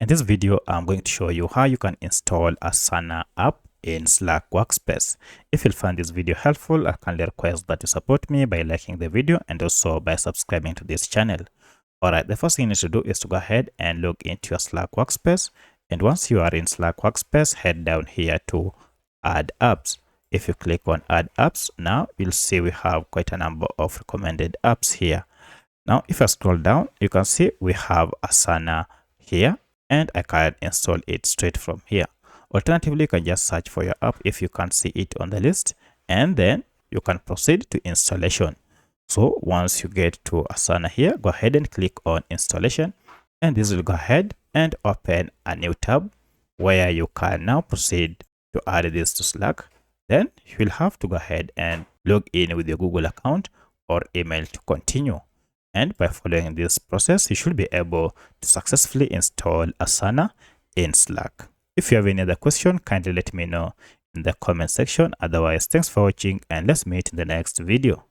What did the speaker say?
In this video, I'm going to show you how you can install Asana app in Slack Workspace. If you find this video helpful, I kindly request that you support me by liking the video and also by subscribing to this channel. Alright, the first thing you need to do is to go ahead and log into your Slack Workspace. And once you are in Slack Workspace, head down here to Add Apps. If you click on Add Apps, now you'll see we have quite a number of recommended apps here. Now, if I scroll down, you can see we have Asana here, and I can install it straight from here. Alternatively, you can just search for your app if you can't see it on the list, and then you can proceed to installation. So once you get to Asana here, go ahead and click on installation, and this will go ahead and open a new tab where you can now proceed to add this to Slack. Then you will have to go ahead and log in with your Google account or email to continue. And by following this process, you should be able to successfully install Asana in Slack. If you have any other question, kindly let me know in the comment section. Otherwise, thanks for watching and let's meet in the next video.